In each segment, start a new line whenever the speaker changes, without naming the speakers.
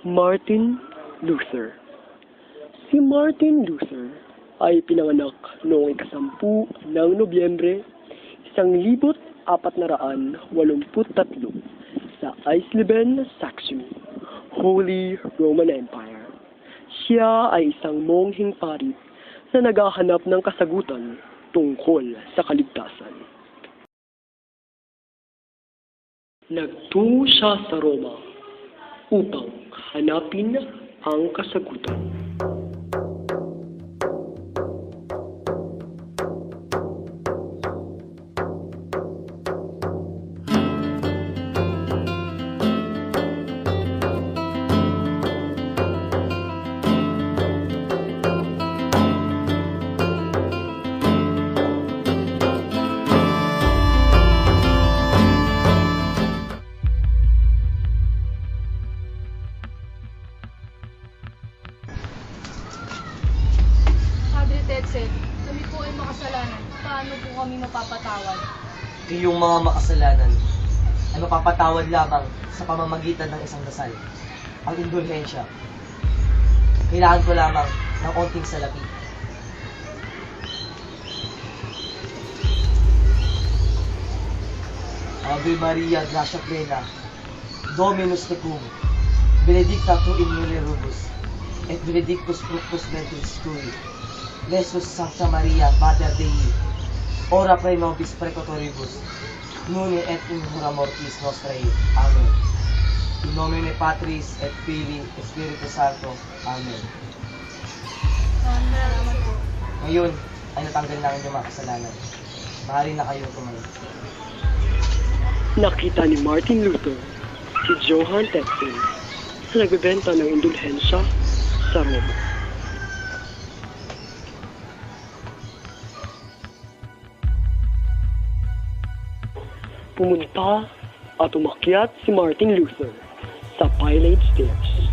Martin Luther. Si Martin Luther ay pinanganak noong 10 ng Nobyembre 1483 sa Eisleben, Saxony, Holy Roman Empire. Siya ay isang mongheng pari na naghahanap ng kasagutan tungkol sa kaligtasan. Nagtungo siya sa Roma upang hanapin ang kasagutan.
Padre Tetzel, kami po ay makasalanan. Paano po kami mapapatawad?
Iyong mga makasalanan ay mapapatawad lamang sa pamamagitan ng isang dasal, ang indulhensya. Kailangan ko lamang ng onting salapi. Ave Maria, gracia plena, Dominus tecum, benedicta tu in mulieribus, et benedictus fructus ventris tui. Jesus Sancta Maria, Mater Dei, ora pro nobis peccatoribus, nunc et in hora mortis nostrae. Amen. In nomine Patris et Filii et Spiritus Sancto. Amen.
Salamat po.
Ngayon ay natanggal na ang inyong mga kasalanan. Maaari na kayo tumayo.
Nakita ni Martin Luther si Johann Tetzel na nagbebenta ng indulhensya sa Roma. Pumunta at umakyat si Martin Luther sa Pilate Stairs.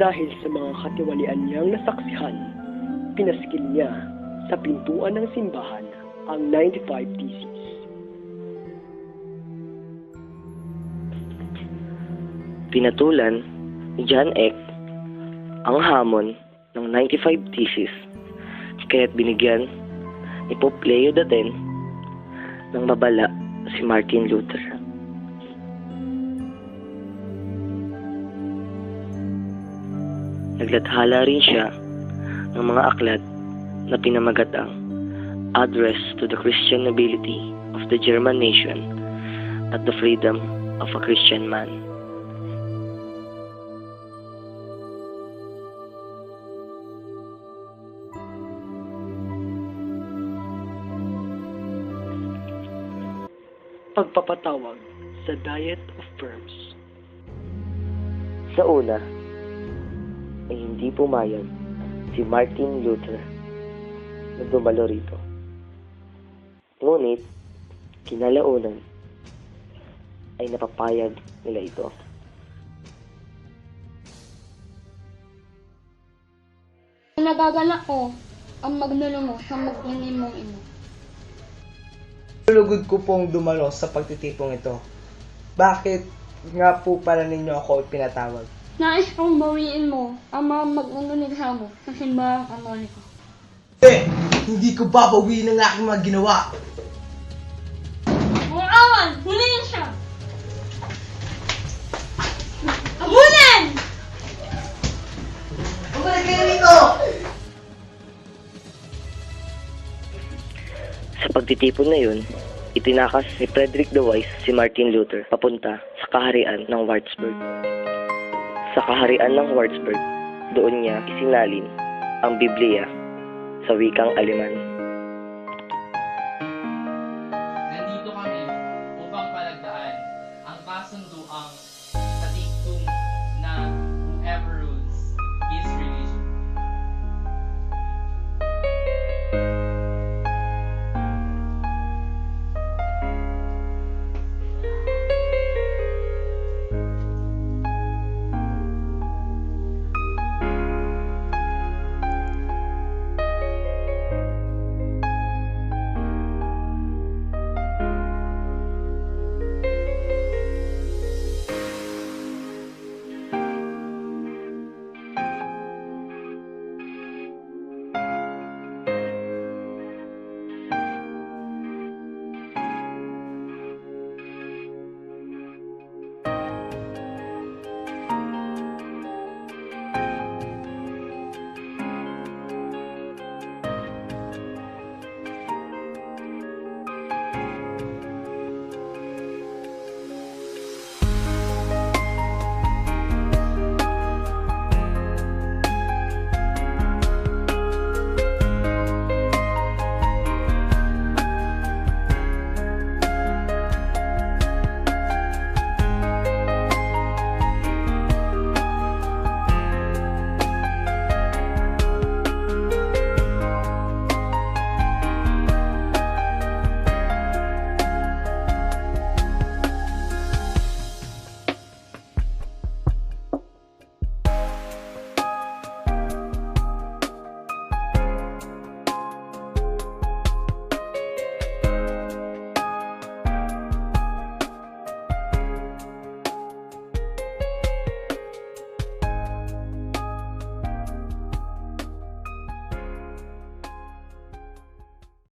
Dahil sa mga katiwalian niyang nasaksihan, pinaskil niya sa pintuan ng simbahan ang 95 Theses.
Pinatulan ni John Eck ang hamon ng 95 Theses, kaya't binigyan ni Pope Leo X ng babala si Martin Luther. Naglathala rin siya ng mga aklat na pinamagat ang Address to the Christian Nobility of the German Nation at the Freedom of a Christian Man.
Pagpapatawag sa Diet of Worms.
Sa una, ay hindi pumayag si Martin Luther na dumalo rito. Ngunit, kinalaunan ay napapayag nila ito.
Nagagalak ko ang magnulungo sa magingin mong ino.
Lugod ko pong dumalo sa pagtitipong ito. Bakit nga po pala ninyo ako pinatawag?
Nais kong bawiin mo ang mga mag-unuligha mo sa simbahang Katoliko.
Hindi ko babawiin ang aking mga ginawa.
Mga awan! Huliin siya! Abunan!
Bumalik kayo rito!
Sa pagtitipon na yun, itinakas ni Frederick the Wise si Martin Luther papunta sa kaharian ng Wartburg. Sa kaharian ng Wartburg, doon niya isinalin ang Biblia sa wikang Aleman.